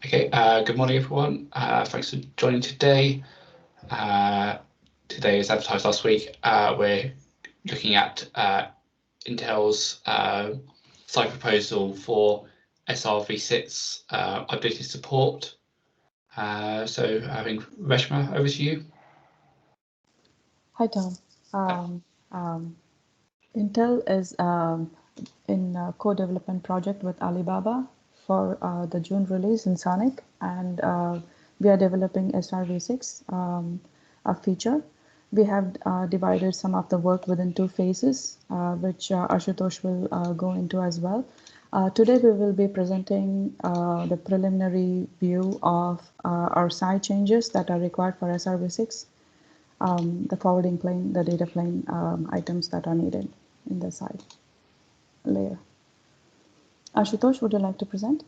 Okay, good morning, everyone. Thanks for joining today. Today, as advertised last week, we're looking at Intel's site proposal for SRv6 updated support. So having Reshma, over to you. Hi, Tom. Intel is in a co-development project with Alibaba for the June release in SONiC, and we are developing SRv6, a feature. We have divided some of the work within two phases, which Ashutosh will go into as well. Today we will be presenting the preliminary view of our side changes that are required for SRv6, the forwarding plane, the data plane items that are needed in the side layer. Ashutosh, would you like to present?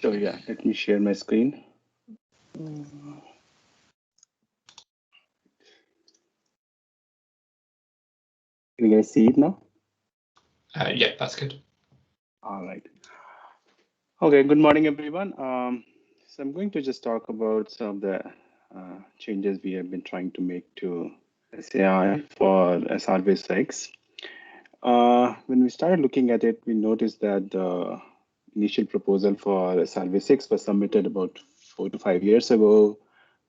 Sure, yeah. Let me share my screen. Can you guys see it now? Yeah, that's good. All right. Okay, good morning, everyone. So I'm going to just talk about some of the changes we have been trying to make to SAI for SRv6. When we started looking at it, we noticed that the initial proposal for SRv6 was submitted about 4 to 5 years ago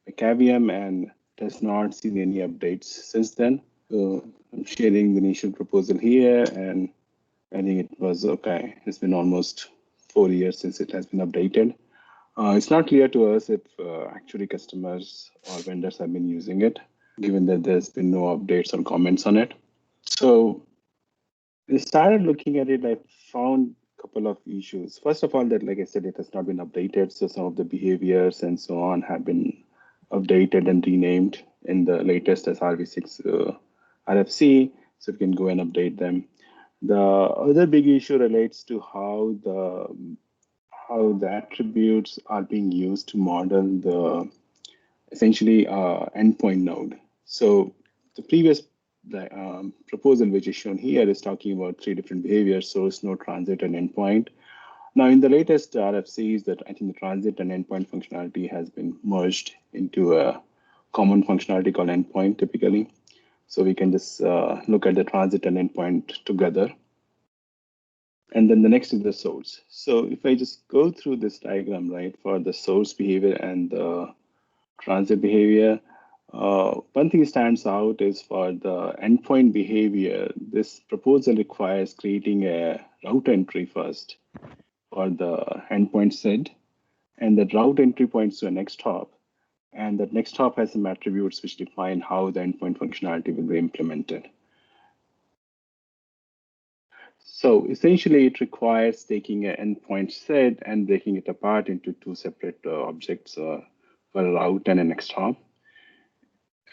by Cavium and has not seen any updates since then. So I'm sharing the initial proposal here, and I think it was okay. It's been almost 4 years since it has been updated. It's not clear to us if actually customers or vendors have been using it, given that there's been no updates or comments on it. So we started looking at it. I found a couple of issues. First of all, that, like I said, it has not been updated. So some of the behaviors and so on have been updated and renamed in the latest SRv6 RFC. So we can go and update them. The other big issue relates to how the attributes are being used to model the essentially endpoint node. So the previous proposal, which is shown here, is talking about 3 different behaviors: source, node, transit, and endpoint. Now, in the latest RFCs, that I think the transit and endpoint functionality has been merged into a common functionality called endpoint typically. So we can just look at the transit and endpoint together. And then the next is the source. So if I just go through this diagram, right, for the source behavior and the transit behavior, one thing stands out is for the endpoint behavior, this proposal requires creating a route entry first for the endpoint SID, and the route entry points to a next hop, and that next hop has some attributes which define how the endpoint functionality will be implemented. So essentially, it requires taking an endpoint SID and breaking it apart into 2 separate objects for a route and a next hop,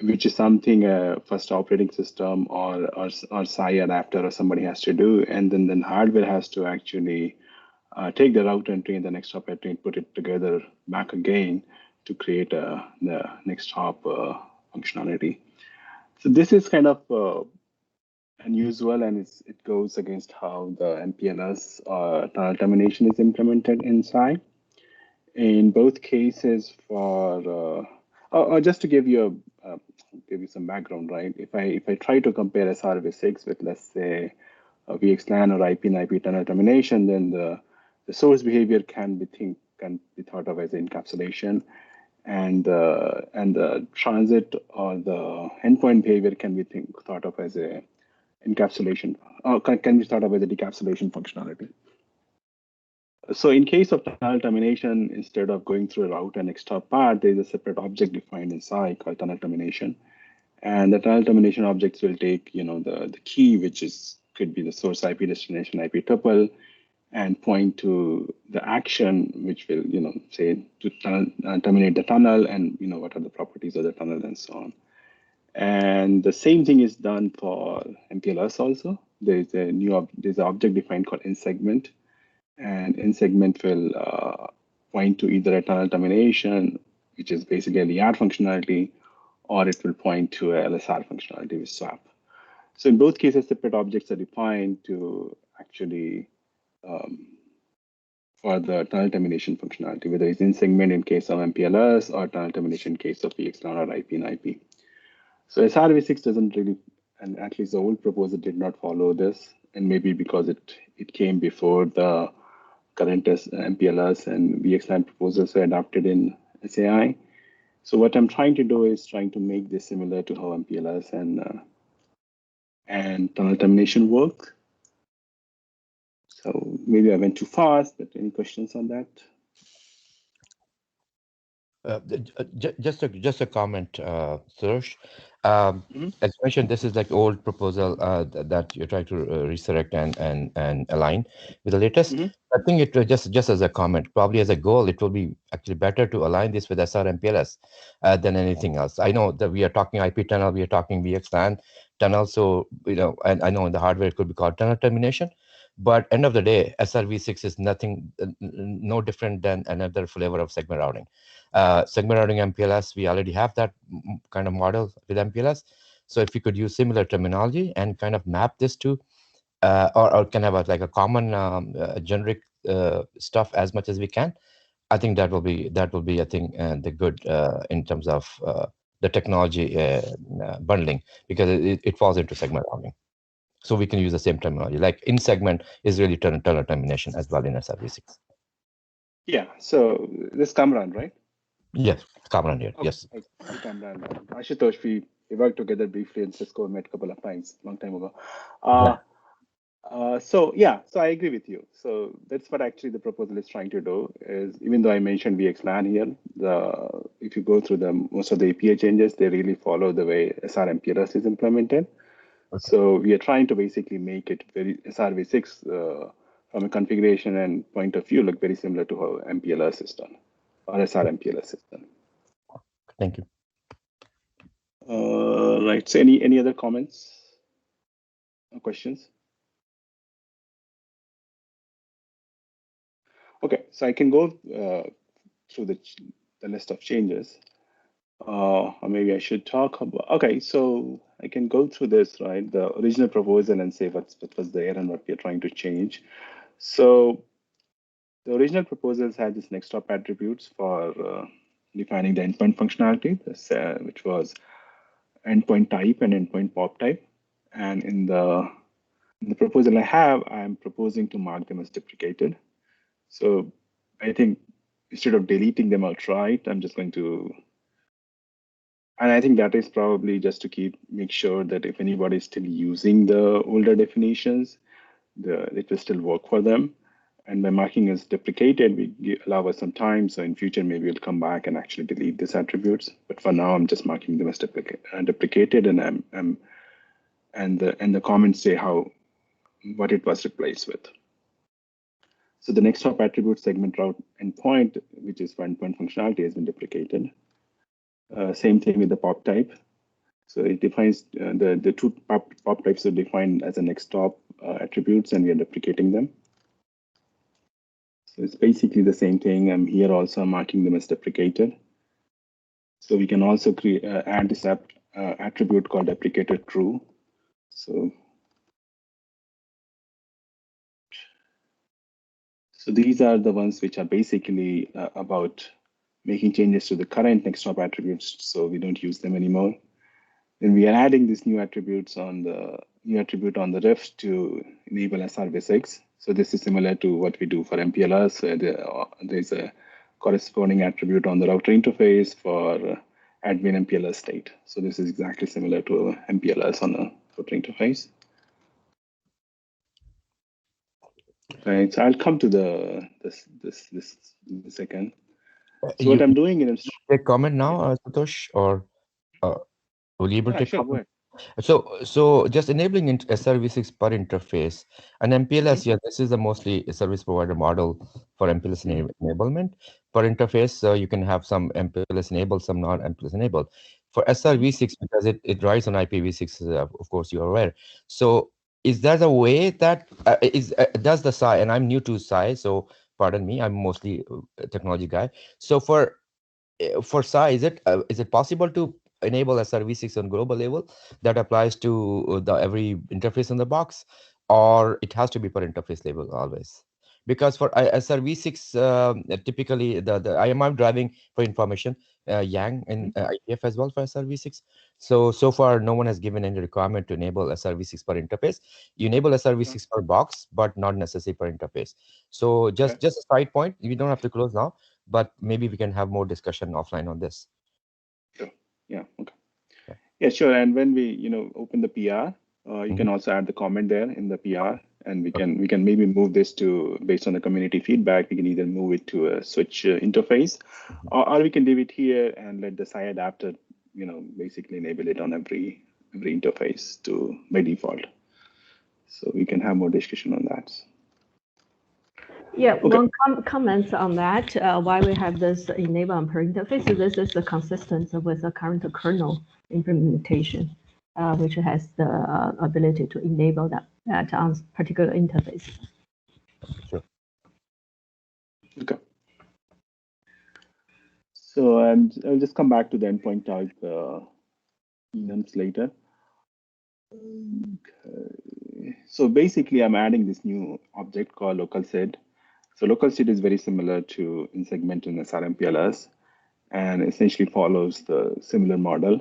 which is something a first operating system or SI adapter or somebody has to do. And then hardware has to actually take the route entry and the next hop entry and put it together back again to create the next hop functionality. So this is kind of unusual, and it goes against how the MPLS tunnel termination is implemented in SI. In both cases, for just to give you some background, right? If I try to compare SRv6 with, let's say, VXLAN or IP and IP tunnel termination, then the source behavior can be thought of as encapsulation, and the transit or the endpoint behavior can be thought of as a encapsulation, or can be thought of as a decapsulation functionality. So in case of tunnel termination, instead of going through a route and next hop path, there is a separate object defined inside called tunnel termination. And the tunnel termination objects will take, the key, which could be the source IP, destination IP tuple, and point to the action, which will, say to terminate the tunnel, and what are the properties of the tunnel and so on. And the same thing is done for MPLS also. There's an object defined called in segment, and in segment will point to either a tunnel termination, which is basically a LER functionality, or it will point to a LSR functionality with swap. So in both cases, separate objects are defined to actually for the tunnel termination functionality, whether it's in segment in case of MPLS or tunnel termination in case of VXLAN or IP and IP. So SRv6 doesn't really, and at least the old proposal did not follow this, and maybe because it came before the current MPLS and VXLAN proposals were adopted in SAI. So what I'm trying to do is trying to make this similar to how MPLS and tunnel termination work. So maybe I went too fast, but any questions on that? Just a comment, Suresh. As mentioned, this is like old proposal that you're trying to resurrect and align with the latest. I think it was just as a comment, probably as a goal, it will be actually better to align this with SR MPLS than anything else. I know that we are talking IP tunnel, we are talking VXLAN tunnel, so and I know in the hardware it could be called tunnel termination. But end of the day, SRv6 is nothing, no different than another flavor of segment routing. Segment routing MPLS, we already have that kind of model with MPLS. So if we could use similar terminology and kind of map this to, or can have like a common generic stuff as much as we can, I think that will be I think the good in terms of the technology bundling, because it falls into segment routing. So we can use the same terminology. Like in segment is really tunnel termination as well in SRv6. Yeah. So this Kamran, right? Yes, Kamran here. Okay. Yes. Hi, Kamran. Ashutosh, we worked together briefly in Cisco, met a couple of times, long time ago. So I agree with you. So that's what actually the proposal is trying to do. Is even though I mentioned VXLAN here, if you go through most of the API changes, they really follow the way SRMPLS is implemented. Okay. So we are trying to basically make it very SRv6 from a configuration and point of view look very similar to how MPLS is done or SRMPLS is done. Thank you. Right. So any other comments or questions? Okay, so I can go through the list of changes. Or maybe I should talk about, okay, so I can go through this, right? The original proposal and say what was there and what we are trying to change. So the original proposals had this next stop attributes for defining the endpoint functionality, which was endpoint type and endpoint pop type. And in the proposal I have, I'm proposing to mark them as deprecated. So I think instead of deleting them outright, I'm just going to, and I think that is probably just to make sure that if anybody is still using the older definitions, it will still work for them. And by marking as deprecated, we allow us some time. So in future, maybe we'll come back and actually delete these attributes. But for now, I'm just marking them as deprecated, and the comments say what it was replaced with. So the next top attribute segment route endpoint, which is for endpoint functionality, has been deprecated. Same thing with the pop type. So it defines the two pop types are defined as a next stop attributes, and we are deprecating them. So it's basically the same thing. I'm here also marking them as deprecated. So we can also add this attribute called deprecated true. So these are the ones which are basically about making changes to the current next stop attributes, so we don't use them anymore. Then we are adding these new attributes on the ref to enable SRv6. So this is similar to what we do for MPLS. There's a corresponding attribute on the router interface for admin MPLS state. So this is exactly similar to MPLS on the router interface. Right. So I'll come to this in a second. So what I'm doing is take comment now, Satosh, or will you able to take sure, comment? So just enabling SRv6 per interface and MPLS. Yeah, this is the mostly service provider model for MPLS enablement per interface. So you can have some MPLS enabled, some not MPLS enabled. For SRv6, because it rides on IPv6, of course you're aware. So is there a way that does the SI, and I'm new to SI, so pardon me, I'm mostly a technology guy. So for SI, is it possible to enable SRv6 on global level that applies to every interface in the box, or it has to be per interface level always? because for SRv6, typically I am driving for information Yang and ITF as well for SRv6. So far, no one has given any requirement to enable SRv6 per interface. You enable SRv6 per box, but not necessary per interface. So just a side point. We don't have to close now, but maybe we can have more discussion offline on this. Sure. Yeah. Okay. Yeah, sure. And when we open the PR, you can also add the comment there in the PR, and we can maybe move this to, based on the community feedback, we can either move it to a switch interface, or we can leave it here and let the SI adapter basically enable it on every interface by default. So we can have more discussion on that. Yeah, okay. One comment on that, why we have this enable on per interface, this is the consistent with the current kernel implementation, which has the ability to enable that on particular interface. Sure. Okay. So I'll just come back to the endpoint type enums later. Okay. So basically, I'm adding this new object called local SID. So local SID is very similar to in segment in MPLS, and essentially follows the similar model.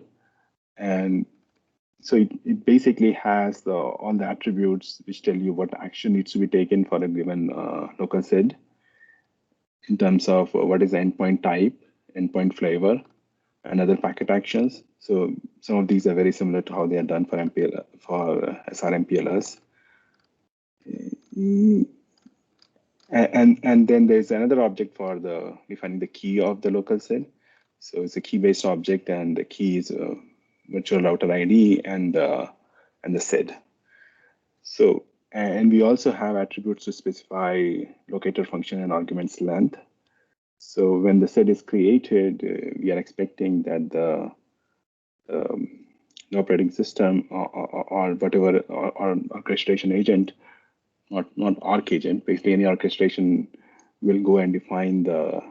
And so it basically has all the attributes which tell you what action needs to be taken for a given local SID in terms of what is the endpoint type, endpoint flavor, and other packet actions. So some of these are very similar to how they are done for SRMPLS. And then there's another object for defining the key of the local SID. So it's a key-based object, and the key is virtual router ID and the SID. So, and we also have attributes to specify locator function and arguments length. So when the SID is created, we are expecting that the operating system or whatever or orchestration agent, not arc agent, basically any orchestration will go and define the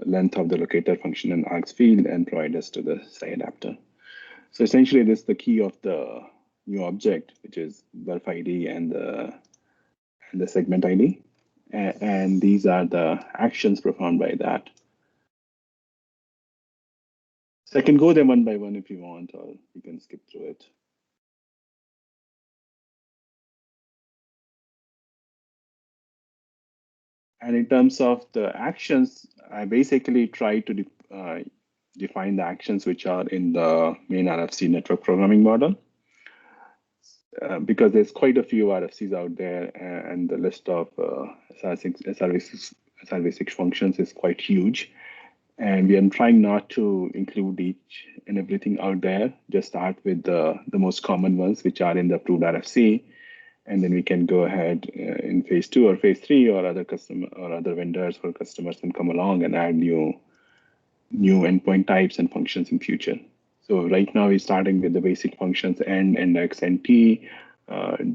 length of the locator function and args field and provide us to the SI adapter. So essentially, this is the key of the new object, which is Burf ID and the segment ID. And these are the actions performed by that. So I can go them one by one if you want, or you can skip through it. And in terms of the actions, I basically try to define the actions which are in the main RFC network programming model. Because there's quite a few RFCs out there, and the list of SRv6 functions is quite huge. And we are trying not to include each and everything out there, just start with the most common ones, which are in the approved RFC. And then we can go ahead in phase 2 or phase 3 or other vendors or customers can come along and add new endpoint types and functions in future. So right now we're starting with the basic functions end, NX, NT,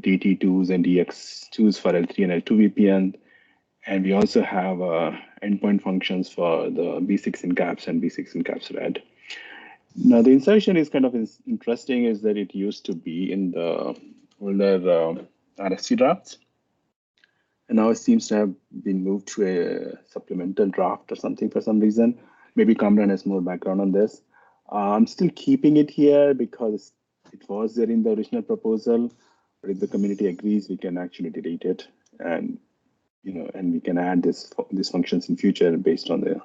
DT2s and DX2s for L3 and L2 VPN. And we also have endpoint functions for the B6 in caps and B6 in caps red. Now the insertion is kind of interesting, is that it used to be in the older RFC drafts. And now it seems to have been moved to a supplemental draft or something for some reason. Maybe Kamran has more background on this. I'm still keeping it here because it was there in the original proposal, but if the community agrees, we can actually delete it, and we can add these functions in future based on the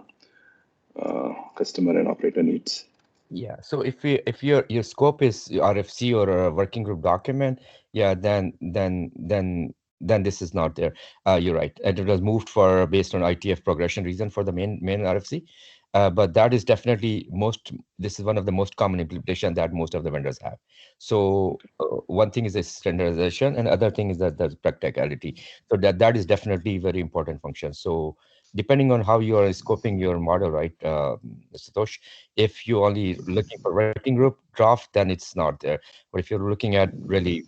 customer and operator needs. Yeah. So if your scope is RFC or a working group document, yeah, then this is not there. You're right. And it was moved based on ITF progression reason for the main RFC. But that is definitely this is one of the most common implementation that most of the vendors have. So one thing is the standardization, and other thing is that the practicality. So that is definitely very important function. So depending on how you are scoping your model, right, Satosh, if you're only looking for working group draft, then it's not there. But if you're looking at really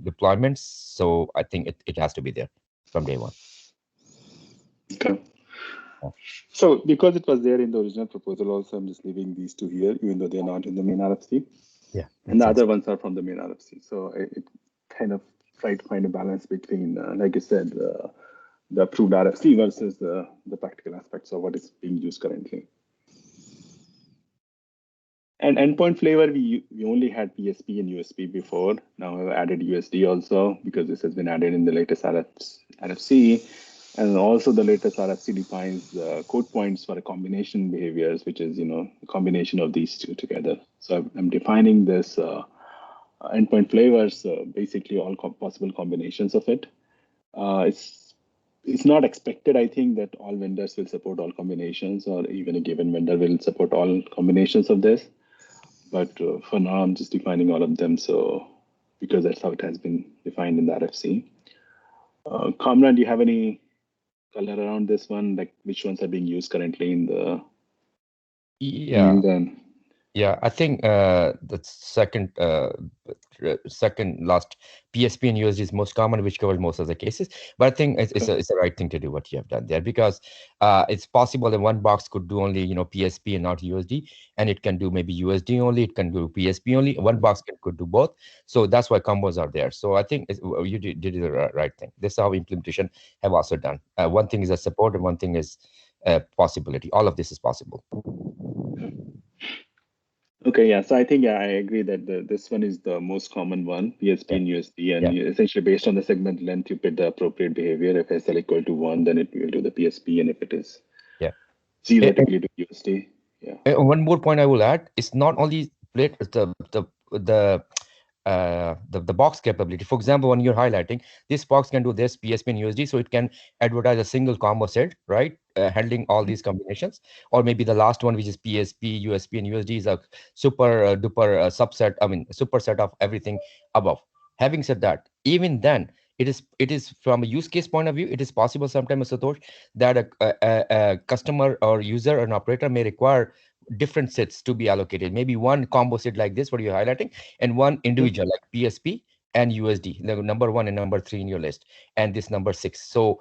deployments, so I think it has to be there from day one. Okay. So because it was there in the original proposal also, I'm just leaving these two here, even though they're not in the main RFC. Yeah. And the other ones are from the main RFC. So it kind of tried to find a balance between, like you said, the approved RFC versus the practical aspects of what is being used currently. And endpoint flavor, we only had PSP and USB before. Now we've added USD also because this has been added in the latest RFC. And also the latest RFC defines code points for a combination behaviors, which is, a combination of these two together. So I'm defining this endpoint flavors, basically all possible combinations of it. It's not expected, I think, that all vendors will support all combinations, or even a given vendor will support all combinations of this. But for now, I'm just defining all of them. So because that's how it has been defined in the RFC. Kamran, do you have any color around this one? Like which ones are being used currently in the Yeah. field? Yeah, I think the second last PSP and USD is most common, which covers most of the cases. But I think it's the right thing to do what you have done there, because it's possible that one box could do only PSP and not USD, and it can do maybe USD only, it can do PSP only. One box could do both, so that's why combos are there. So I think you did the right thing. This is how implementation have also done. One thing is a support, and one thing is possibility. All of this is possible. Okay, yeah. So I think I agree that this one is the most common one, PSP and USD, and essentially based on the segment length, you pick the appropriate behavior. If SL equal to 1, then it will do the PSP, and if it is 0, it will do USD. Yeah. One more point I will add: it's not only the box capability. For example, when you're highlighting, this box can do this PSP and USD, so it can advertise a single combo set, right? Handling all these combinations, or maybe the last one, which is PSP, USP, and USD, is a super duper subset. I mean, superset of everything above. Having said that, even then, it is from a use case point of view, it is possible sometimes, Satosh, that a customer or user or an operator may require different sets to be allocated. Maybe one combo set like this, what you're highlighting, and one individual like PSP and USD, the number 1 and number 3 in your list, and this number 6. So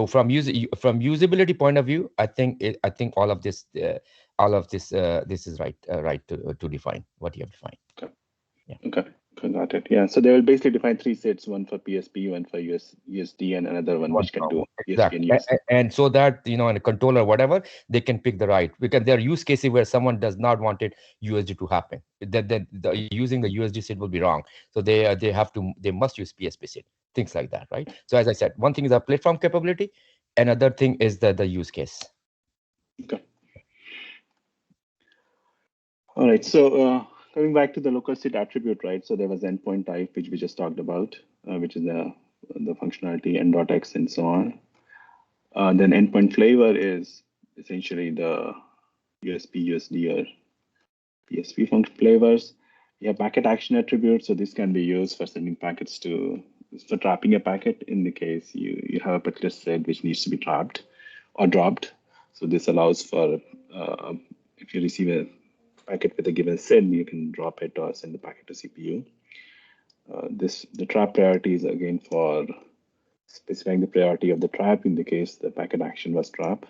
from usability point of view, I think all of this this is right to define what you have defined. Okay. Yeah. Okay, got it. Yeah, so they will basically define 3 sets: one for PSP, one for USD, and another one which can do PSP and USD. And so that in a controller, whatever, they can pick the right, because there are use cases where someone does not want it USD to happen. That using the USD set will be wrong. So they must use PSP set, things like that, right? So as I said, one thing is a platform capability, another thing is the use case. Okay. All right. So coming back to the local state attribute, right? So there was endpoint type, which we just talked about, which is the functionality n.x and so on. Then endpoint flavor is essentially the USP, USD, or PSP function flavors. We have packet action attributes. So this can be used for sending packets for trapping a packet in the case you have a particular set which needs to be trapped or dropped. So this allows for, if you receive a packet with a given set, you can drop it or send the packet to CPU. The trap priority is again for specifying the priority of the trap in the case the packet action was trap.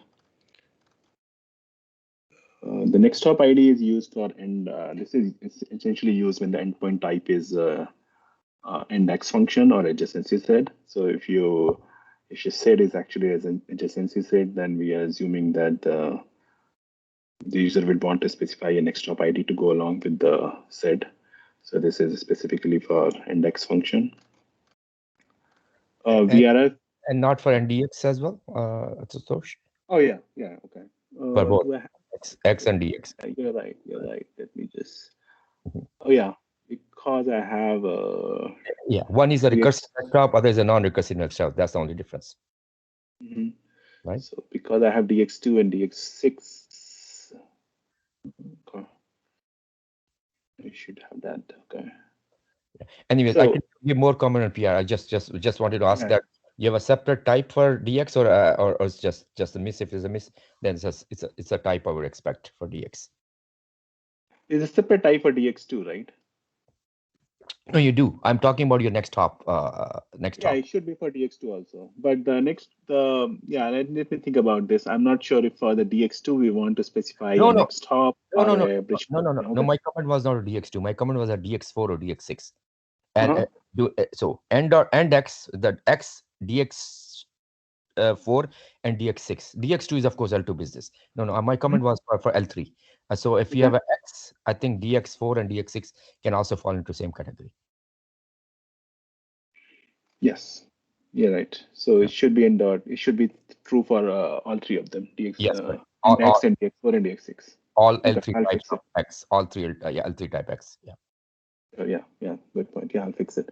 The next hop ID is used for this is essentially used when the endpoint type is index function or adjacency set. So if your set is actually as an adjacency set, then we are assuming that the user will want to specify a next hop ID to go along with the set. So this is specifically for index function. VRF and not for NDX as well, Satosh? Oh yeah, okay. For both X and DX. You're right. Let me just. Oh yeah, because I have one is a recursive desktop, other is a non-recursive desktop. That's the only difference. Right. So because I have DX2 and DX6, okay. I should have that. Okay. Anyways, I can give more comment on PR. I just wanted to ask that you have a separate type for DX, or it's just a miss. If it's a miss, then it's a type I would expect for DX. It's a separate type for DX2, right? No, you do. I'm talking about your next hop. Yeah, it should be for DX2 also. But let me think about this. I'm not sure if for the DX2 we want to specify a next hop. No. My comment was not a DX2. My comment was a DX4 or DX6. And so end X, the X DX DX4 and DX6. DX2 is of course L2 business. No, my comment was for L3. So if you have an X, I think DX4 and DX6 can also fall into same category. Yes, you're right. So it should be it should be true for all three of them, DX, Yes, X and DX4 and DX6. all Okay, L3 I'll types fix of it. X, all three, L3 type X. Yeah. Yeah, good point. Yeah, I'll fix it.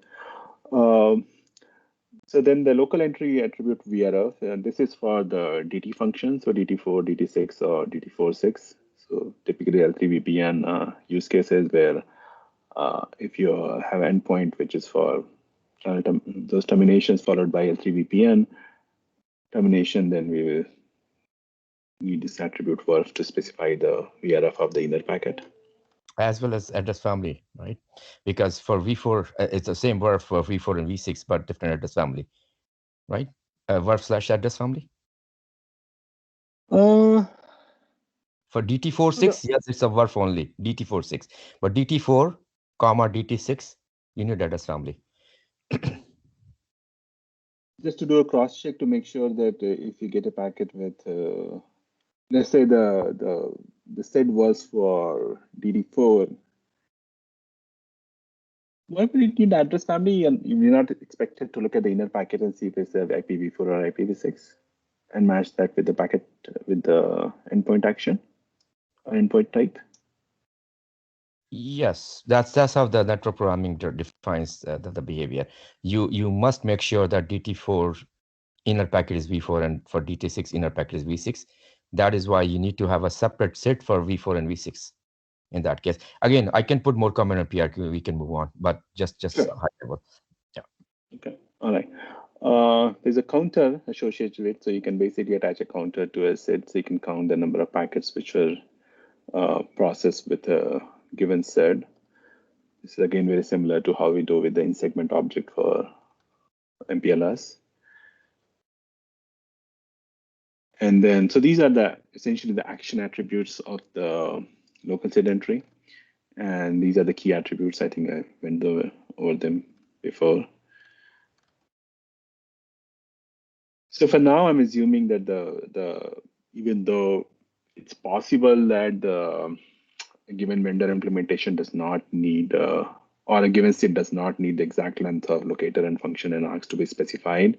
So then the local entry attribute VRF, this is for the DT function, so DT4, DT6, or DT46. So typically L3 VPN use cases where if you have endpoint which is for those terminations followed by L3 VPN termination, then we will need this attribute VRF to specify the VRF of the inner packet. As well as address family, right? Because for V4, it's the same VRF for V4 and V6, but different address family, right? VRF/address family. For DT46, yes, it's a VRF only, DT46. But DT4, DT6, you need address family. Just to do a cross check to make sure that if you get a packet with, let's say the set was for DD4, why would it need address family? And you're not expected to look at the inner packet and see if it's IPv4 or IPv6 and match that with the packet with the endpoint action or endpoint type. Yes, that's how the network programming defines the behavior. You must make sure that DT4 inner packet is V4 and for DT6 inner packet is V6. That is why you need to have a separate set for V4 and V6. In that case, again, I can put more comment on PRQ. We can move on, but just Sure. high level. Yeah. Okay. All right. There's a counter associated with, so you can basically attach a counter to a set, so you can count the number of packets which were processed with a given set. This is again very similar to how we do with the in-segment object for MPLS. And then, so these are essentially the action attributes of the local set entry. And these are the key attributes. I think I went over them before. So for now, I'm assuming that even though it's possible that a given vendor implementation does not need, or a given set does not need the exact length of locator and function and args to be specified,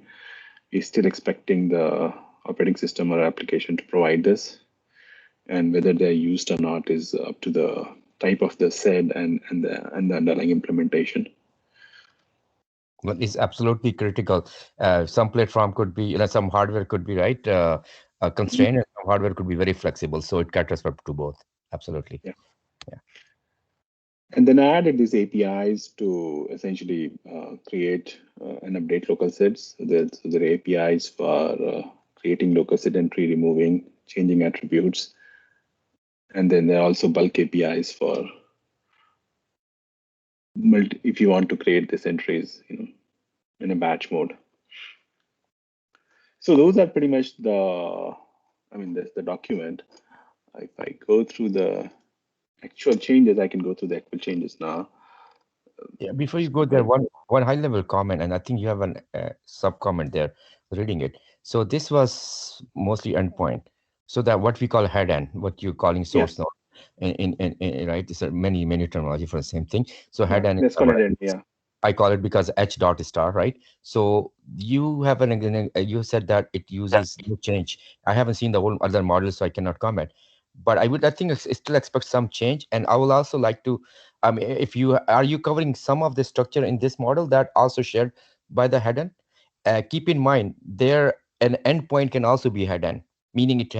we're still expecting the operating system or application to provide this. And whether they're used or not is up to the type of the set and the underlying implementation. But it's absolutely critical. Some platform could be, some hardware could be right constrained, and some hardware could be very flexible. So it caters up to both. Absolutely. Yeah. And then I added these APIs to essentially create and update local sets. So there are APIs for creating local set entry, removing, changing attributes. And then there are also bulk APIs for if you want to create these entries, in a batch mode. So those are pretty much that's the document. If I go through the actual changes, I can go through the actual changes now. Yeah, before you go there, one high level comment, and I think you have a sub comment there, reading it. So this was mostly endpoint. So that what we call head end, what you're calling source node, in right? There's many terminology for the same thing. So head end. Let's call it end. Yeah. I call it because H dot star, right? So you have you said that it uses no change. I haven't seen the whole other models, so I cannot comment. But I think I still expect some change, and I will also like to, if you are covering some of the structure in this model that also shared by the head end. Keep in mind there an endpoint can also be head end, meaning it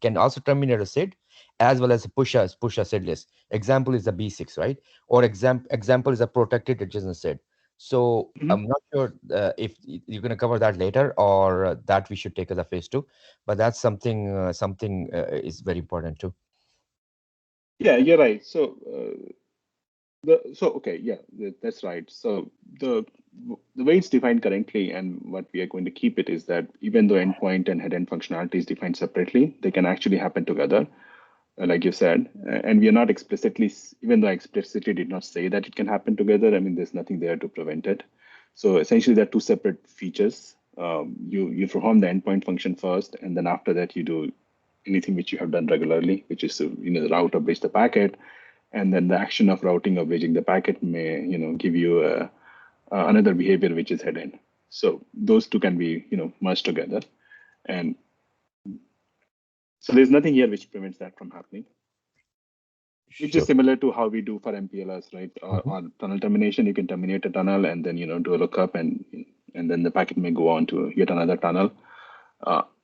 can also terminate a SID as well as push a SID list. Example is a B6, right? Or example is a protected adjacent SID. So I'm not sure if you're going to cover that later or that we should take as a phase 2, but that's something is very important too. Yeah, you're right. So okay, yeah, that's right. So the way it's defined currently and what we are going to keep it is that even though endpoint and head end functionality is defined separately, they can actually happen together, like you said. And we are not explicitly, even though I explicitly did not say that it can happen together, I mean, there's nothing there to prevent it. So essentially, there are two separate features you perform the endpoint function first, and then after that you do anything which you have done regularly, which is to route or bridge the packet, and then the action of routing or bridging the packet may give you another behavior which is hidden. So those two can be merged together, and so there's nothing here which prevents that from happening. Which is similar to how we do for MPLS, right? Or tunnel termination, you can terminate a tunnel and then do a lookup, and then the packet may go on to yet another tunnel.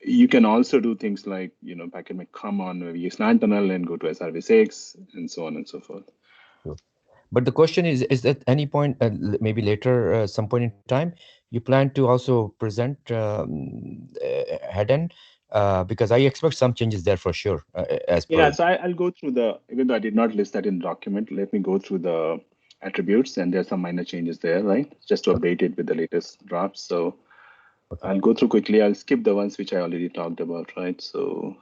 You can also do things like packet may come on a VXLAN tunnel and go to SRv6 and so on and so forth. But the question is at any point, maybe later, some point in time, you plan to also present head-end? Because I expect some changes there for sure. So I'll go through even though I did not list that in the document, let me go through the attributes, and there's some minor changes there, right? Just to update it with the latest drafts. So I'll go through quickly. I'll skip the ones which I already talked about, right? So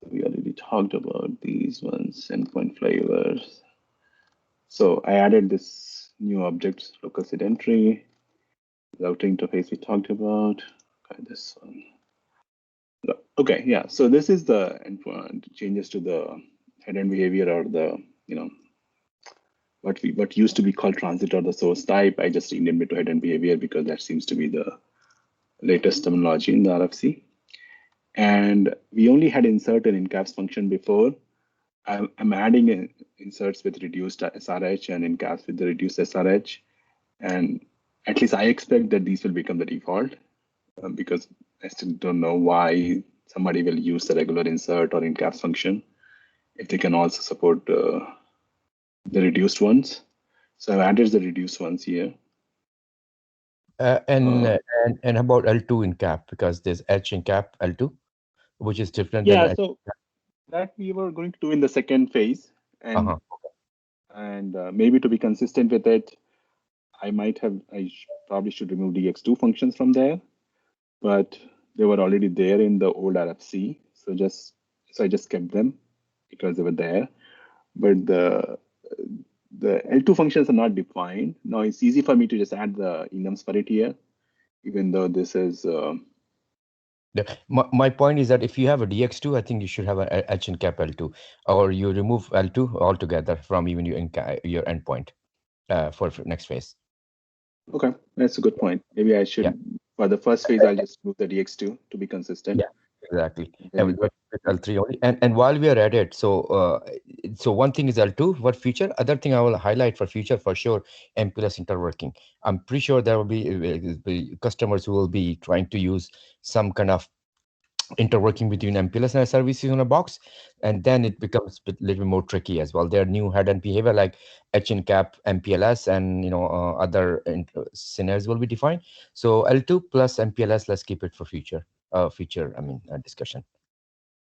we already talked about these ones, endpoint flavors. So I added this new object, local seed entry, routing interface we talked about. Okay, this one. Okay, yeah. So this is the changes to the head-end behavior, or the what used to be called transit or the source type. I just renamed it to head-end behavior because that seems to be the latest terminology in the RFC. And we only had insert and incaps function before. I'm adding inserts with reduced SRH and incaps with the reduced SRH. And at least I expect that these will become the default, because I still don't know why somebody will use the regular insert or incaps function if they can also support the reduced ones. So I've added the reduced ones here. And about L2 in cap, because there's H in cap L2, which is different than H. So that we were going to do in the second phase, and maybe to be consistent with it, I probably should remove DX2 functions from there, but they were already there in the old RFC, so I just kept them because they were there. But the L2 functions are not defined. Now it's easy for me to just add the enums for it here, even though this is. My point is that if you have a DX2, I think you should have a H in cap L2, or you remove L2 altogether from even your endpoint for next phase. Okay, that's a good point. Maybe I should, for the first phase, I'll just move the DX2 to be consistent. Yeah, exactly. And L3 only. And while we are at it, so one thing is L2, what feature? Other thing I will highlight for future for sure, MPLS interworking. I'm pretty sure there will be customers who will be trying to use some kind of interworking between MPLS and services on a box, and then it becomes a little bit more tricky as well. There are new head-end behavior like H in cap, MPLS, and other scenarios will be defined. So L2 plus MPLS, let's keep it for future discussion.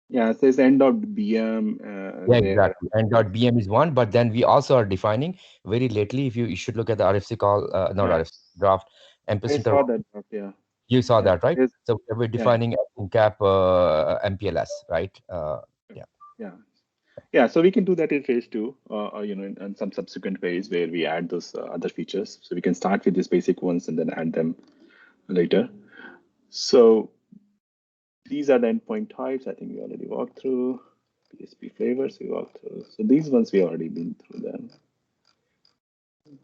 Yeah, it says end.bm. Yeah, exactly. End.bm is one, but then we also are defining very lately. If you should look at the RFC call, not RFC draft, MPLS. I saw that draft, yeah. You saw that, right? So we're defining cap MPLS, right? Yeah. So we can do that in phase 2, or in some subsequent phase where we add those other features. So we can start with these basic ones and then add them later. So these are the endpoint types. I think we already walked through. PSP flavors we walked through. So these ones we already been through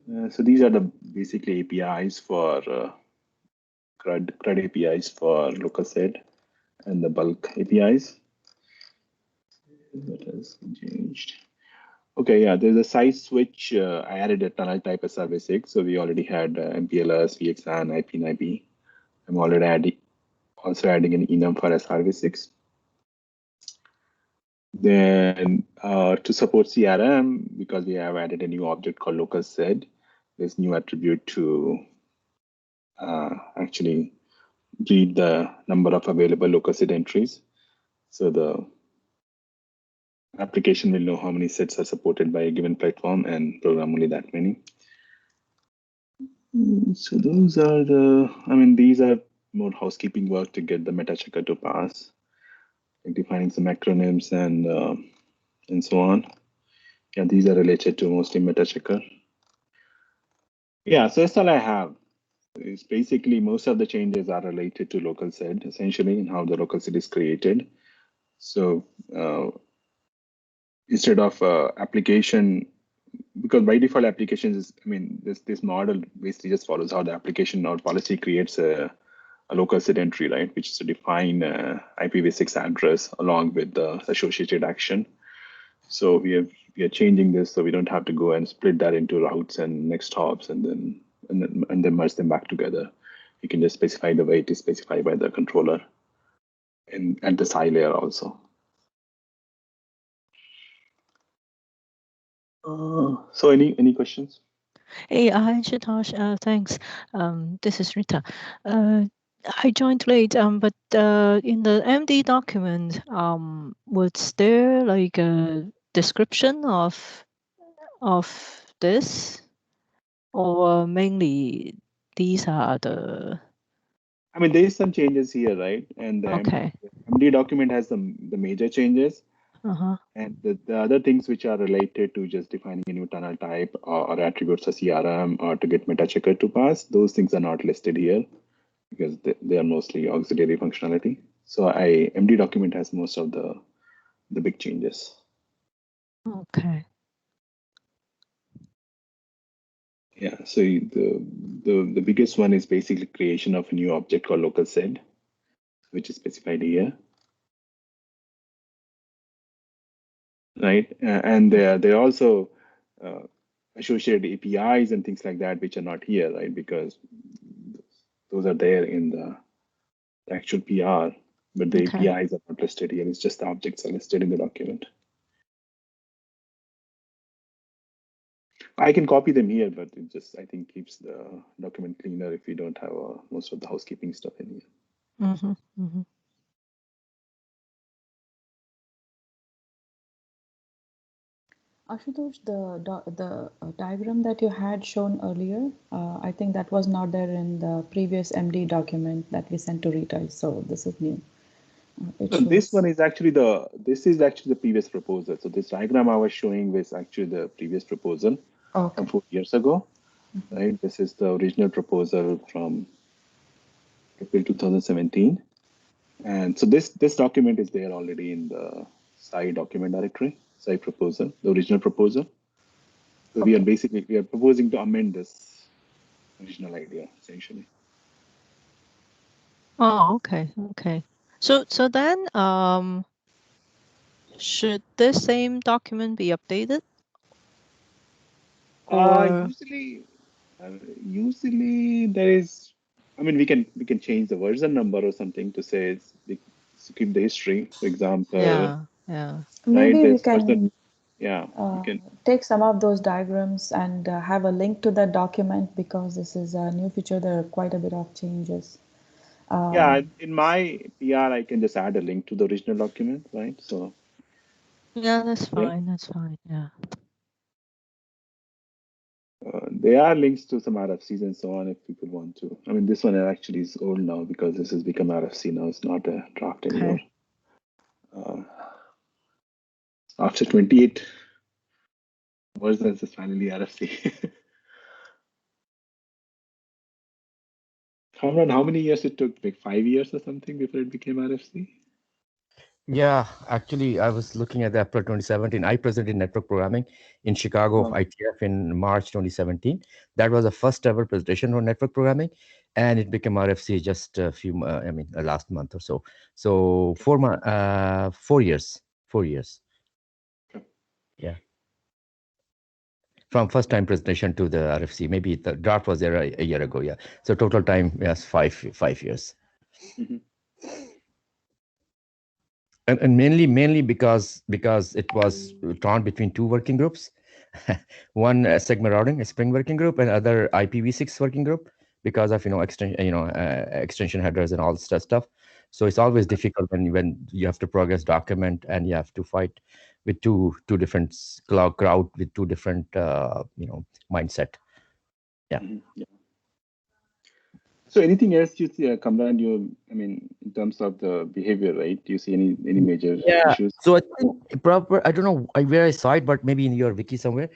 them. So these are the basically APIs for CRUD APIs for local SID and the bulk APIs. What has changed? Okay, yeah, there's a size switch. I added a tunnel type SRv6. So we already had MPLS, VXLAN, IP/IP. I'm already also adding an enum for SRv6. Then to support CRM, because we have added a new object called local SID, this new attribute to actually read the number of available local SID entries. So the application will know how many SIDs are supported by a given platform and program only that many. So those are these are more housekeeping work to get the meta checker to pass, like defining some acronyms and so on. Yeah, these are related to mostly meta checker. Yeah, so that's all I have. It's basically most of the changes are related to local SID, essentially, in how the local SID is created. So instead of application, because by default applications is, I mean, this model basically just follows how the application or policy creates a local SID entry, right, which is to define IPv6 address along with the associated action. So we are changing this so we don't have to go and split that into routes and next hops and then merge them back together. You can just specify the way it is specified by the controller and at the SI layer also. So any questions? Hey, hi, Shitosh. Thanks. This is Rita. I joined late, but in the MD document, was there like a description of this, or mainly these are the? I mean, there is some changes here, right? And the Okay. MD document has the major changes. Uh-huh. And the other things which are related to just defining a new tunnel type or attributes of CRM or to get meta checker to pass, those things are not listed here because they are mostly auxiliary functionality. So MD document has most of the big changes. Okay. Yeah, so the biggest one is basically creation of a new object called local SID, which is specified here. Right, and there are also associated APIs and things like that which are not here, right? Because those are there in the actual PR, but the Okay. APIs are not listed here. It's just the objects are listed in the document. I can copy them here, but it just, I think, keeps the document cleaner if you don't have most of the housekeeping stuff in here. Mm-hmm. Mm-hmm. Ashutosh, the diagram that you had shown earlier, I think that was not there in the previous MD document that we sent to Rita. So this is new. So this one is actually the previous proposal. So this diagram I was showing was actually the previous proposal from 4 years ago, right? This is the original proposal from April 2017. And so this document is there already in the SI document directory, SI proposal, the original proposal. So we are proposing to amend this original idea essentially. Oh, okay. Okay. So then, should this same document be updated? Or usually there is, I mean, we can change the version number or something to say to keep the history, for example. Yeah. Maybe right, we can you can take some of those diagrams and have a link to that document because this is a new feature. There are quite a bit of changes. In my PR, I can just add a link to the original document, right? So yeah, that's fine. That's fine. Yeah. There are links to some RFCs and so on if people want to. I mean, this one actually is old now because this has become RFC now. It's not a draft anymore. After 28 versions, it's finally RFC. Kamran, how many years it took? Like 5 years or something before it became RFC? Yeah, actually, I was looking at the April 2017. I presented network programming in Chicago ITF in March 2017. That was the first ever presentation on network programming, and it became RFC just a few, last month or so. So 4 years. 4 years. Yeah. From first time presentation to the RFC, maybe the draft was there a year ago. Yeah. So total time, yes, 5 years. Mm-hmm. And mainly because it was torn between two working groups, one segment routing, a Spring working group, and other IPv6 working group because of extension headers and all that stuff. So it's always difficult when you have to progress document and you have to fight with two different crowd with two different mindset. Yeah. Mm-hmm. Yeah. So anything else you see, Kamran, in terms of the behavior, right? Do you see any major issues? So I think I don't know where I saw it, but maybe in your wiki somewhere,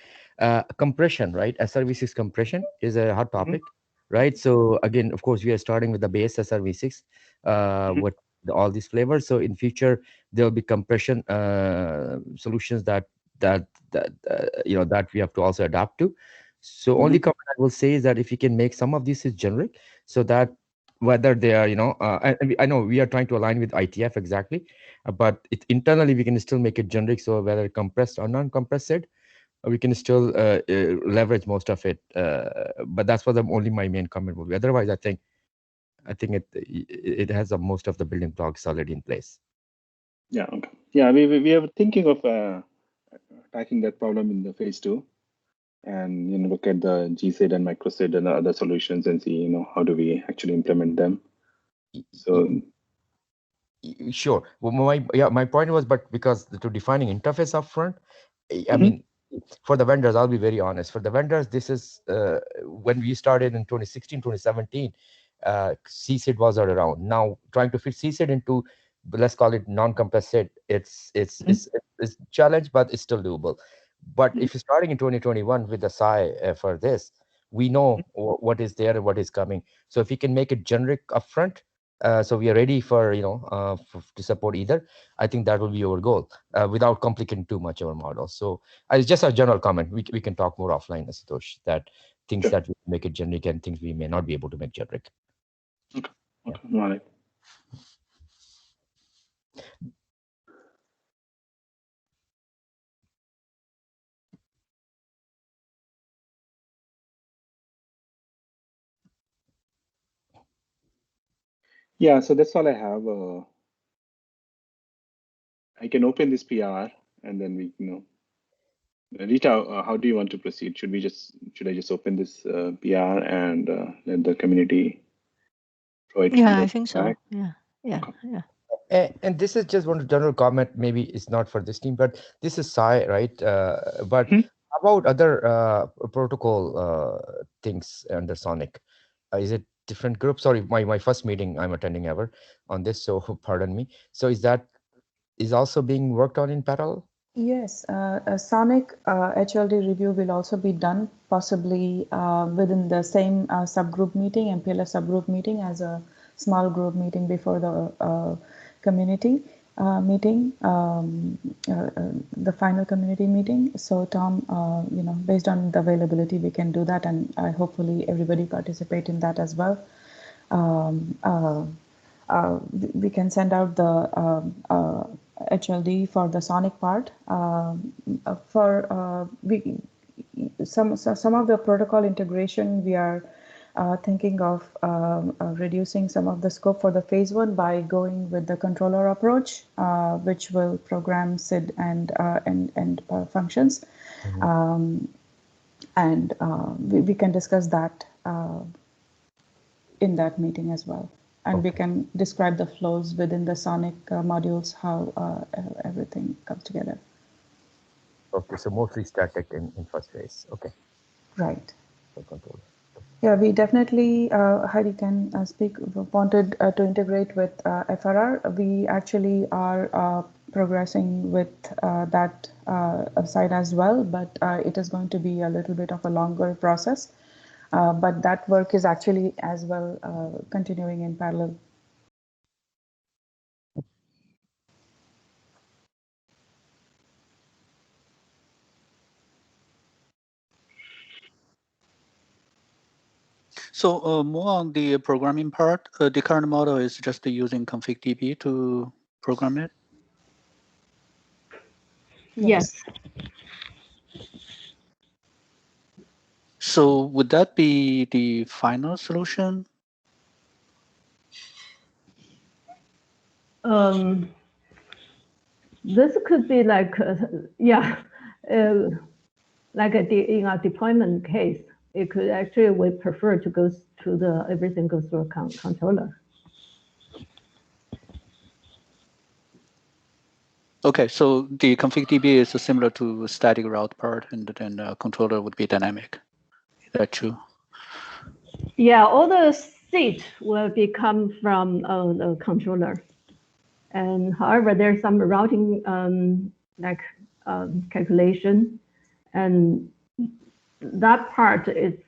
compression, right? A services compression is a hot topic. right? So again, of course, we are starting with the base SRv6 with all these flavors. So in future, there'll be compression solutions that that we have to also adapt to. So only comment I will say is that if you can make some of these is generic, so that whether they are, I know we are trying to align with ITF exactly, but internally we can still make it generic. So whether compressed or non-compressed, we can still leverage most of it. But that's what only my main comment will be. Otherwise, I think it has most of the building blocks already in place. Yeah. Okay. Yeah. We are thinking of attacking that problem in the phase 2, and look at the GSID and microSID and the other solutions and see how do we actually implement them. So. Sure. Well, my point was, but because to defining interface upfront, I mean, for the vendors, I'll be very honest. For the vendors, this is when we started in 2016, 2017, CSID was around. Now trying to fit CSID into, let's call it non-compressed, it's challenge, but it's still doable. But if you're starting in 2021 with the SI for this, we know what is there and what is coming. So if we can make it generic upfront, so we are ready for to support either. I think that will be our goal without complicating too much our model. So it's just a general comment. We can talk more offline, Asatosh, that things that we make it generic and things we may not be able to make generic. Okay. Yeah. All right. Yeah, so that's all I have. I can open this PR and then we, Rita, how do you want to proceed? Should I just open this PR and let the community provide Yeah, I think so. Yeah. Okay. And this is just one general comment. Maybe it's not for this team, but this is SI, right? But about other protocol things under SONiC, is it different groups? Sorry, my first meeting I'm attending ever on this, so pardon me. So is also being worked on in parallel? Yes, a SONiC HLD review will also be done possibly within the same subgroup meeting, MPLS subgroup meeting, as a small group meeting before the community meeting, the final community meeting. So Tom, based on the availability, we can do that, and hopefully everybody participate in that as well. We can send out the HLD for the SONiC part. Some of the protocol integration, we are thinking of reducing some of the scope for the phase 1 by going with the controller approach, which will program SID and functions. And we can discuss that in that meeting as well. And we can describe the flows within the SONiC modules, how everything comes together. Okay, so mostly static in first phase. Okay. Right. So control. Yeah, we definitely, Heidi can speak, wanted to integrate with FRR. We actually are progressing with that side as well, but it is going to be a little bit of a longer process. But that work is actually as well continuing in parallel. So more on the programming part, the current model is just using config.db to program it? Yes. So would that be the final solution? This could be like, like in a deployment case, it could actually, we prefer to go to everything goes through a controller. Okay, so the config.db is similar to static route part, and then the controller would be dynamic. Is that true? Yeah, all the seat will come from the controller. And however, there's some routing calculation, and that part is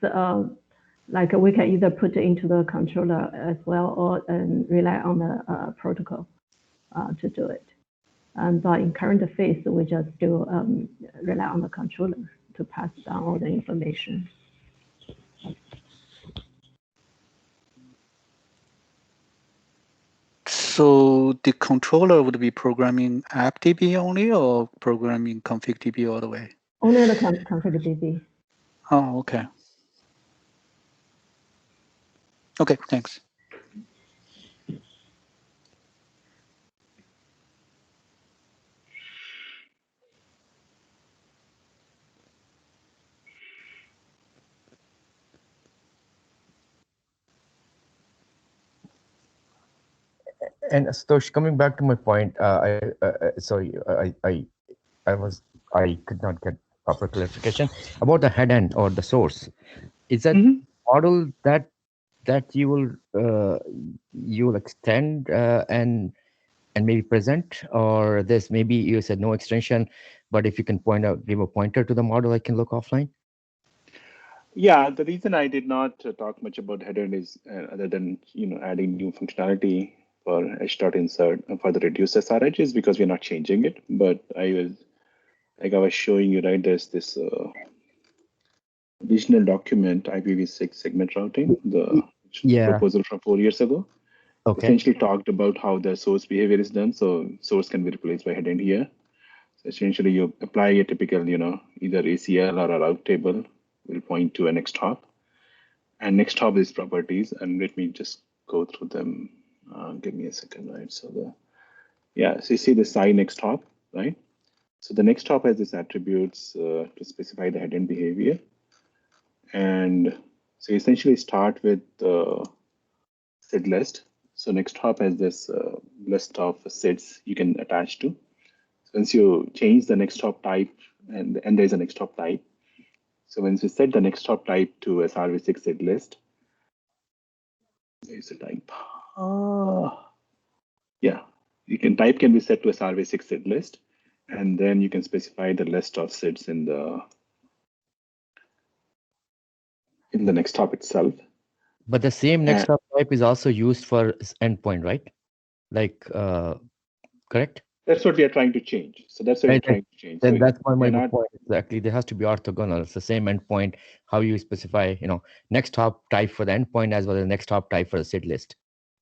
Like we can either put it into the controller as well, or rely on the protocol to do it. But in current phase, we just still rely on the controller to pass down all the information. So the controller would be programming appdb only, or programming configdb all the way? Only the configdb. Oh, okay. Okay, thanks. And Stosh, coming back to my point, sorry, I could not get proper clarification about the head end or the source. Is that model that you will extend and maybe present, or this maybe you said no extension, but if you can give a pointer to the model, I can look offline. Yeah, the reason I did not talk much about header is other than adding new functionality for h.insert for the reduced SRH is because we're not changing it. But I was showing you, right? There's this additional document, IPv6 segment routing, the proposal from 4 years ago. Okay. Essentially talked about how the source behavior is done. So source can be replaced by head end here. So essentially you apply a typical, either ACL or a route table will point to a next hop. And next hop is properties. And let me just go through them. Give me a second, right? So so you see the sci next hop, right? So the next hop has these attributes to specify the head end behavior. And so you essentially start with SID list. So next hop has this list of SIDs you can attach to. So once you change the next hop type, and there's a next hop type. So once we set the next hop type to SRv6 SID list, there's a type. Yeah, type can be set to SRv6 SID list, and then you can specify the list of SIDs in the next hop itself. But the same next hop type is also used for endpoint, right? Like, correct? That's what we are trying to change. So that's what we're trying to change. Then so that's my point exactly. There has to be orthogonal. It's the same endpoint. How you specify, next hop type for the endpoint as well as next hop type for the SID list.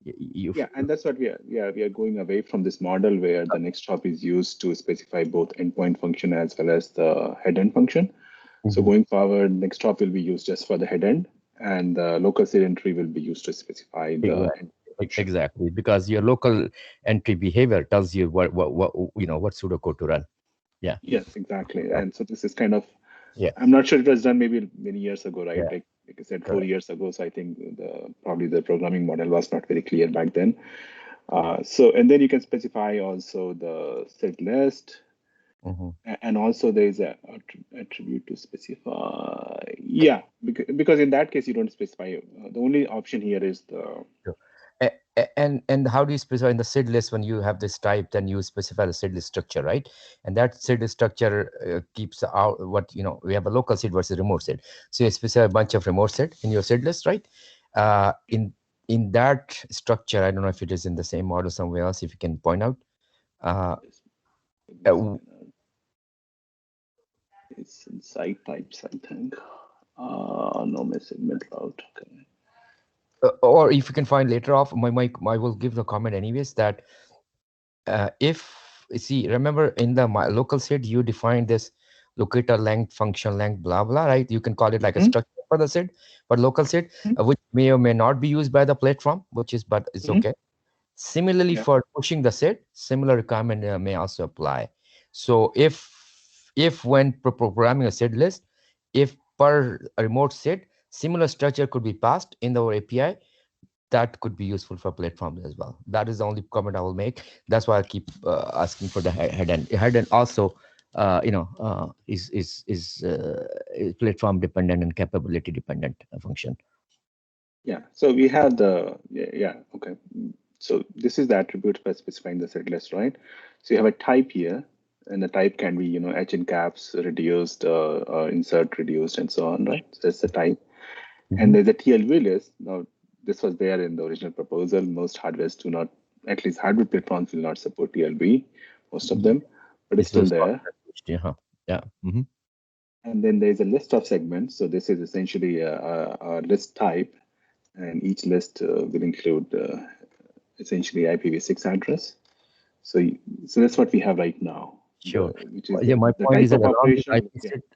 Yeah, and that's what we are going away from this model where the next hop is used to specify both endpoint function as well as the head end function. So going forward, next hop will be used just for the head end, and the local SID entry will be used to specify the end. Exactly, because your local entry behavior tells you what pseudocode to run. Yeah. Yes, exactly. And so this is kind of, yeah. I'm not sure it was done maybe many years ago, right? Yeah. Like I said, 4 years ago. So I think probably the programming model was not very clear back then. And then you can specify also the SID list. And also there is a attribute to specify. Yeah, because in that case, you don't specify. The only option here is the. And how do you specify in the SID list when you have this type? Then you specify the SID list structure, right? And that SID structure keeps out what we have a local SID versus remote SID. So you specify a bunch of remote SID in your SID list, right? In that structure, I don't know if it is in the same model somewhere else. If you can point out. It's in site types, I think. No, my segment route. Okay. Or if you can find later off, I will give the comment anyways that remember in the local SID, you define this locator length, function length, blah, blah, right? You can call it like a structure for the SID, but local SID, which may or may not be used by the platform, but it's okay. Similarly, for pushing the SID, similar requirement may also apply. So if when programming a SID list, if per remote SID, similar structure could be passed in our API, that could be useful for platforms as well. That is the only comment I will make. That's why I keep asking for the head end. Head end also, is platform dependent and capability dependent function. Yeah. So we have the okay. So this is the attribute for specifying the SID list, right? So you have a type here, and the type can be h in caps, reduced, insert, reduced, and so on, right? So that's the type. And there's a TLV list. Now, this was there in the original proposal. Most hardwares do not, at least hardware platforms will not support TLV, most of them, but it's still there. Yeah. And then there's a list of segments. So this is essentially a list type, and each list will include essentially IPv6 address. So that's what we have right now. Sure. Which is my the point type is that of operation.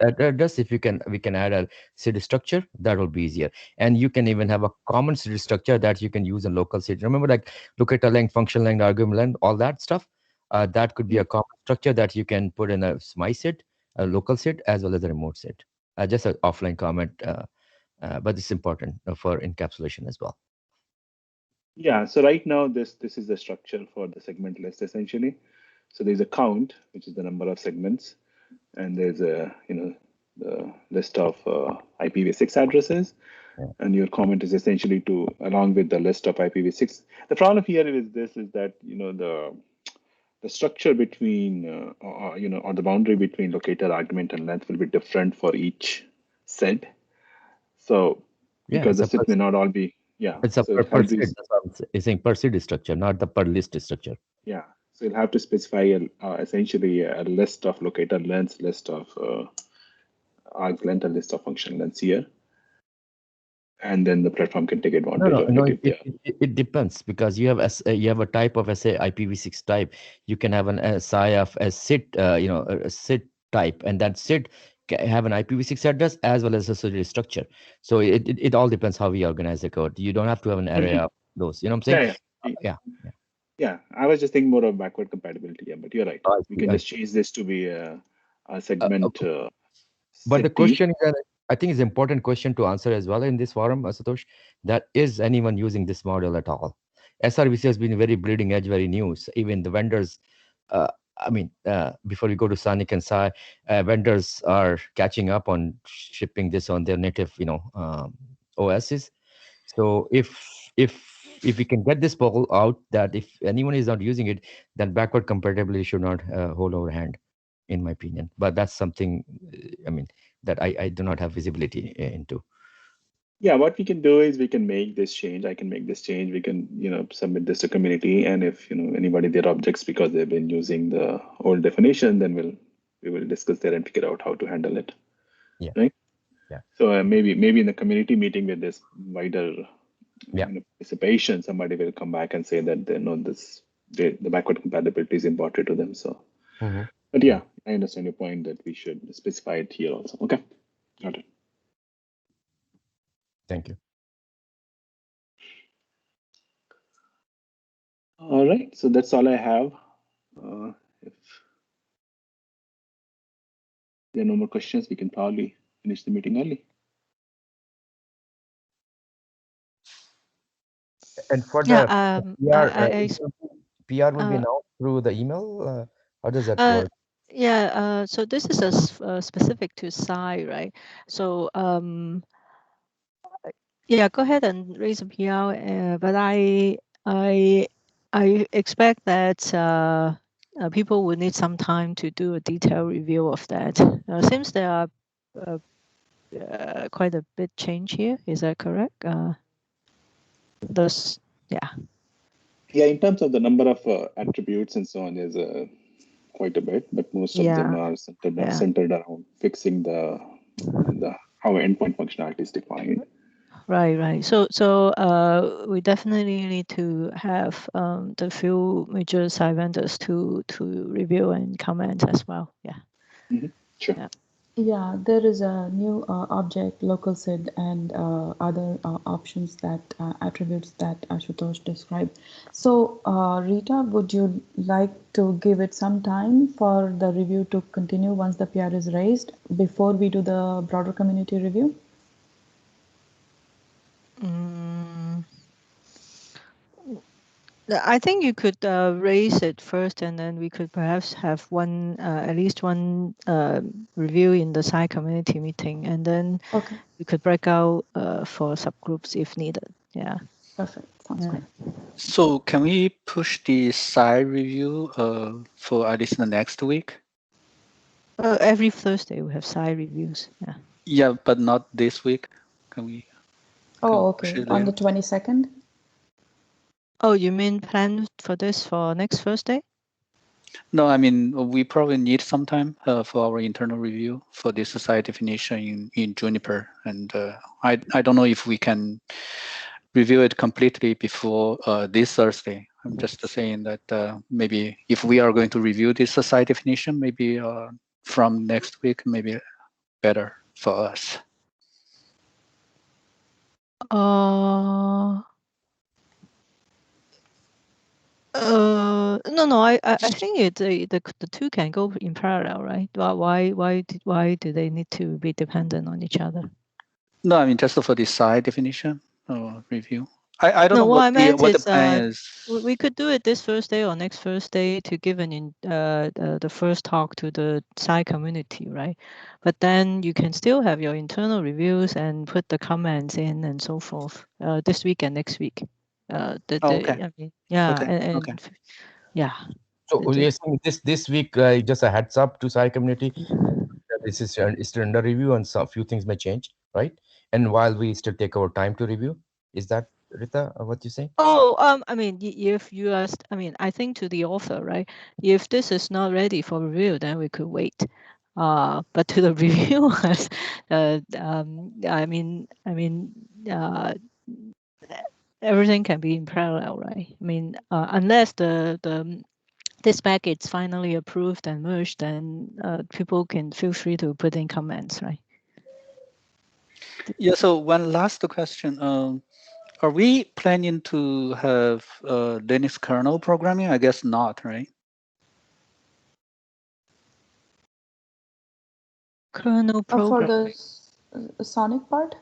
address, if we can add a SID structure, that will be easier. And you can even have a common SID structure that you can use in local SID. Remember, like locator length, function length, argument length, all that stuff. That could be a common structure that you can put in a my SID, a local SID, as well as a remote SID. Just an offline comment, but it's important for encapsulation as well. Yeah. So right now, this is the structure for the segment list essentially. So there's a count, which is the number of segments, and there's a the list of IPv6 addresses. And your comment is essentially to along with the list of IPv6. The problem here is that the structure between or the boundary between locator, argument, and length will be different for each SID. So because the SID may not all be it's a per SID. That's what I'm saying, per SID structure, not the per list structure. Yeah. So you'll have to specify essentially a list of locator lengths, list of arg length, a list of function lengths here. And then the platform can take advantage of it. It depends, because you have a type of IPv6 type. You can have an SI of a SID, a SID type, and that SID can have an IPv6 address as well as a SID structure. So it all depends how we organize the code. You don't have to have an array of those. You know what I'm saying? Yeah. I was just thinking more of backward compatibility. Yeah, but you're right. We can just change this to be a segment. But the question is, I think, is an important question to answer as well in this forum, Satosh, that is anyone using this model at all? SRVC has been very bleeding edge, very new. So even the vendors, before we go to SONiC and SI, vendors are catching up on shipping this on their native, OSs. So if we can get this ball out, that if anyone is not using it, then backward compatibility should not hold our hand, in my opinion. But that's something, that I do not have visibility into. Yeah, what we can do is we can make this change. I can make this change. We can, submit this to community. And if, anybody there objects because they've been using the old definition, then we will discuss there and figure out how to handle it. Yeah. Right. Yeah. So maybe in the community meeting with this wider participation, somebody will come back and say that they know the backward compatibility is important to them. So, but yeah, I understand your point that we should specify it here also. Okay, got it. Thank you. All right, so that's all I have. If there are no more questions, we can probably finish the meeting early. And for the PR will be announced through the email. How does that work? Yeah, so this is a specific to SI, right? So yeah, go ahead and raise a PR, but I expect that people will need some time to do a detailed review of that. Seems there are quite a bit change here. Is that correct? Yeah, in terms of the number of attributes and so on is quite a bit, but most of them are centered around fixing the how endpoint functionality is defined. Right. So we definitely need to have the few major SI vendors to review and comment as well. Yeah. Sure. Yeah, there is a new object, local SID, and other options that attributes that Ashutosh described. So, Rita, would you like to give it some time for the review to continue once the PR is raised before we do the broader community review? I think you could raise it first, and then we could perhaps have at least one review in the SI community meeting, and then we could break out for subgroups if needed. Yeah. Perfect. Sounds great. So can we push the SI review for at least the next week? Every Thursday we have SI reviews. Yeah. Yeah, but not this week. Can we? Oh, okay. On the 22nd? Oh, you mean plan for this for next Thursday? No, I mean, we probably need some time for our internal review for this site definition in Juniper. And I don't know if we can review it completely before this Thursday. I'm just saying that maybe if we are going to review this site definition, maybe from next week, maybe better for us. No. I think the two can go in parallel, right? Why do they need to be dependent on each other? No, I mean just for the site definition review. I don't know what the plan is. We could do it this Thursday or next Thursday to give the first talk to the site community, right? But then you can still have your internal reviews and put the comments in and so forth this week and next week. Okay. I mean, yeah, okay. and yeah. So you're saying this week, just a heads up to site community. This is still under review, and some few things may change, right? And while we still take our time to review, is that Rita what you say? Oh, I mean, if you asked, I mean, I think to the author, right? If this is not ready for review, then we could wait. But to the reviewers, I mean, everything can be in parallel, right? I mean, unless this package is finally approved and merged, then people can feel free to put in comments, right? Yeah. So one last question. Are we planning to have Linux kernel programming? I guess not, right? Kernel programming. For the SONiC part?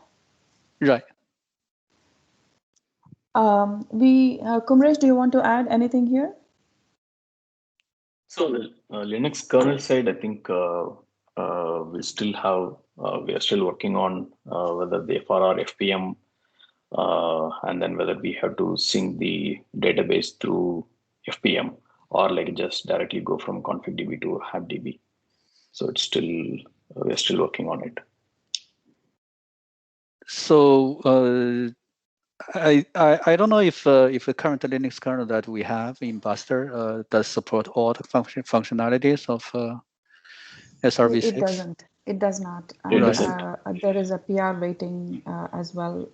Right. Kumresh, do you want to add anything here? So the Linux kernel side, I think we still have, we are still working on whether the FRR, FPM, and then whether we have to sync the database through FPM or like just directly go from config.db to habdb. So it's still, we're still working on it. So I don't know if the current Linux kernel that we have in Buster does support all the functionalities of SRv6. It doesn't. It does not. It doesn't. There is a PR rating as well.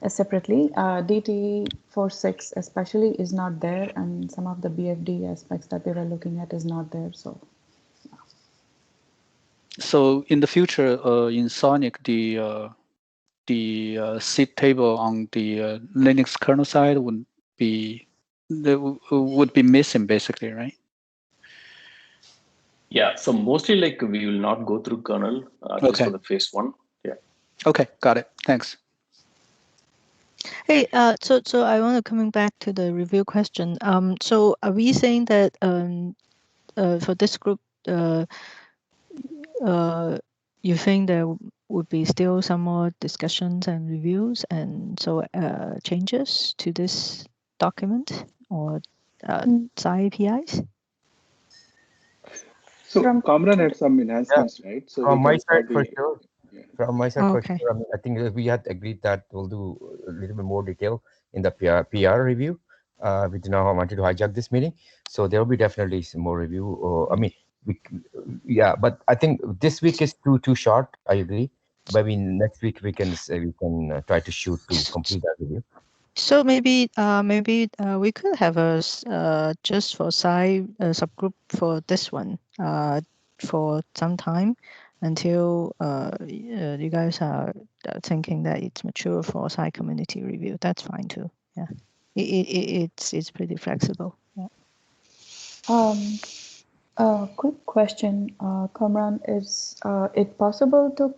Separately. DT46 especially is not there, and some of the BFD aspects that we were looking at is not there. So in the future, in SONiC, the seed table on the Linux kernel side would be missing, basically, right? Yeah. So mostly like we will not go through kernel just for the phase one. Yeah. Okay, got it. Thanks. Hey, so I want to coming back to the review question. So are we saying that for this group, you think there would be still some more discussions and reviews, and so changes to this document or side APIs? So Kamran had some enhancements, right? So from my side probably, for sure. Yeah. From my side Okay. for sure. I mean, I think we had agreed that we'll do a little bit more detail in the PR review. We did not wanted to hijack this meeting, so there will be definitely some more review. I mean, yeah, but I think this week is too short. I agree. But I mean, next week we can try to shoot to complete that review. So maybe we could have a just for side subgroup for this one for some time until you guys are thinking that it's mature for side community review. That's fine too. Yeah, it's pretty flexible. Yeah. Quick question, Kamran, is it possible to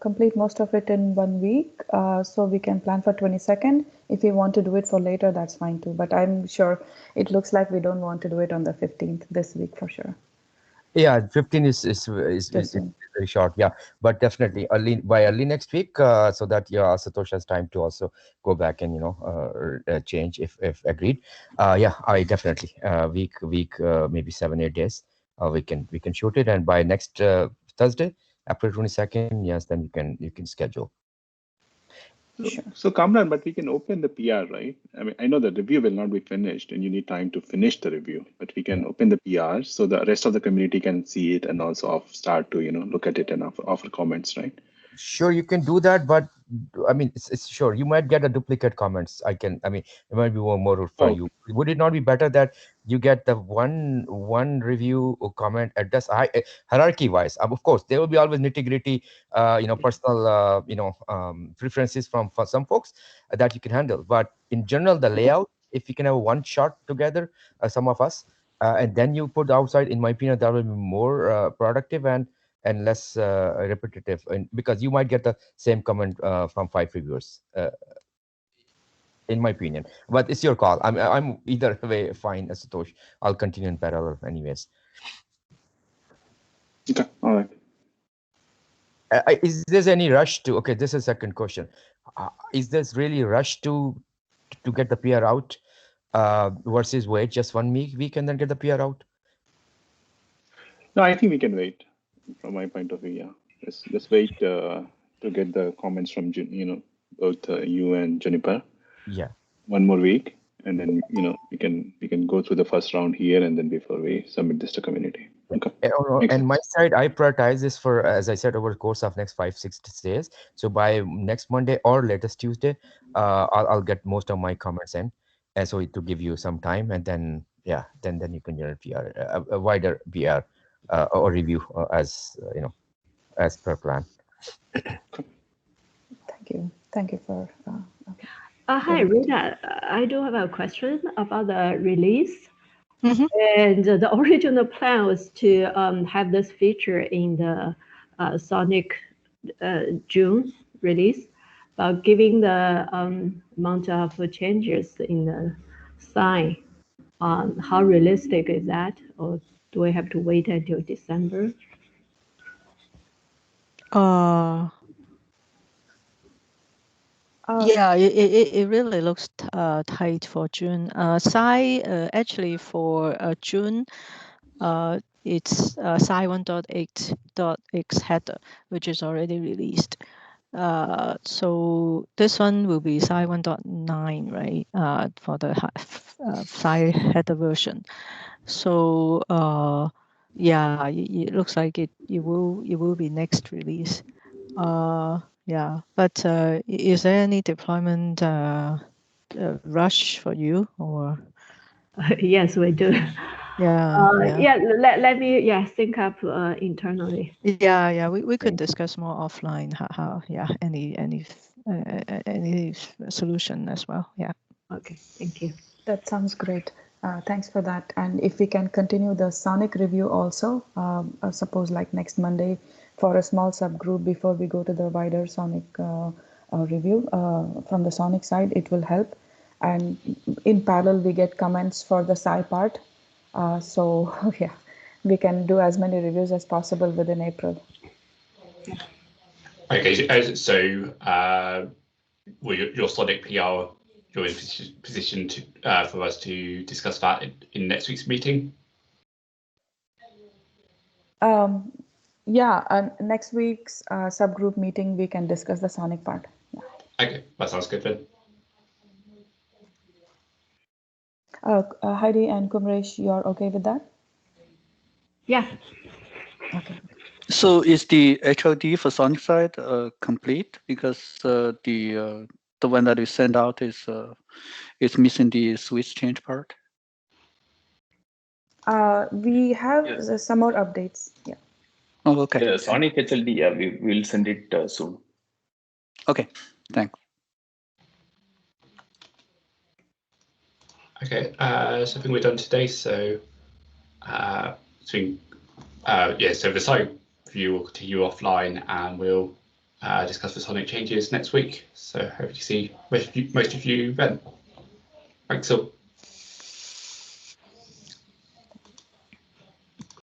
complete most of it in 1 week so we can plan for 22nd? If we want to do it for later, that's fine too. But I'm sure it looks like we don't want to do it on the 15th this week for sure. Yeah, 15 is very short. Yeah, but definitely by early next week, so that Satoshi has time to also go back and change if agreed. Yeah, I definitely week maybe 7-8 days. We can shoot it, and by next Thursday, April 22nd, yes, then you can schedule. So Kamran, but we can open the PR, right? I mean, I know the review will not be finished and you need time to finish the review, but we can open the PR so the rest of the community can see it and also start to, look at it and offer comments, right? Sure, you can do that, but I mean, it's sure you might get a duplicate comments. I mean, it might be more for you. Would it not be better that you get the one review or comment address hierarchy wise? Of course, there will be always nitty gritty, personal, preferences for some folks that you can handle. But in general, the layout, if you can have one shot together, some of us, and then you put outside, in my opinion, that will be more productive and less repetitive, and because you might get the same comment from 5 reviewers, in my opinion. But it's your call. I'm either way fine, Satosh. I'll continue in parallel anyways. Okay, all right. Is there any rush to? Okay, this is second question. Is this really rush to get the PR out versus wait just 1 week and then get the PR out? No, I think we can wait. From my point of view, yeah. Let's wait to get the comments from both you and Juniper. Yeah. 1 more week, and then we can go through the first round here, and then before we submit this to community. Okay. And my side, I prioritize this for, as I said, over the course of next 5-6 days. So by next Monday or latest Tuesday, I'll get most of my comments in, and so to give you some time, and then then you can generate PR, a wider PR or review as as per plan. Thank you for. Okay. Hi, Rita. I do have a question about the release. Mm-hmm. And the original plan was to have this feature in the SONiC June release, but given the amount of changes in the sign, how realistic is that? Or do we have to wait until December? Yeah, it really looks tight for June. Actually for June, it's Sci 1.8.x header, which is already released. So this one will be Sci 1.9, right? For the Sci header version. So yeah, it looks like it will be next release. Yeah, but is there any deployment rush for you or? Yes, we do. Yeah. Let me think up internally. Yeah. We could discuss more offline. How any solution as well. Yeah. Okay, thank you. That sounds great. Thanks for that. And if we can continue the SONiC review also, suppose like next Monday for a small subgroup before we go to the wider SONiC review from the SONiC side, it will help. And in parallel, we get comments for the Sci part. So yeah, we can do as many reviews as possible within April. Okay, so your SONiC PR, you're in position to for us to discuss that in next week's meeting? Yeah, next week's subgroup meeting, we can discuss the SONiC part. Yeah. Okay, that sounds good then. Heidi and Kumresh, you're okay with that? Yeah. Okay. So is the HLD for SONiC side complete? Because the one that we sent out is missing the switch change part. We have some more updates. Yeah. Oh, okay. The SONiC HLD, yeah, we will send it soon. Okay, thanks. Okay, so I think we're done today. So, so the site review will continue offline, and we'll discuss the SONiC changes next week. So, hope to see most of you then. Thanks all.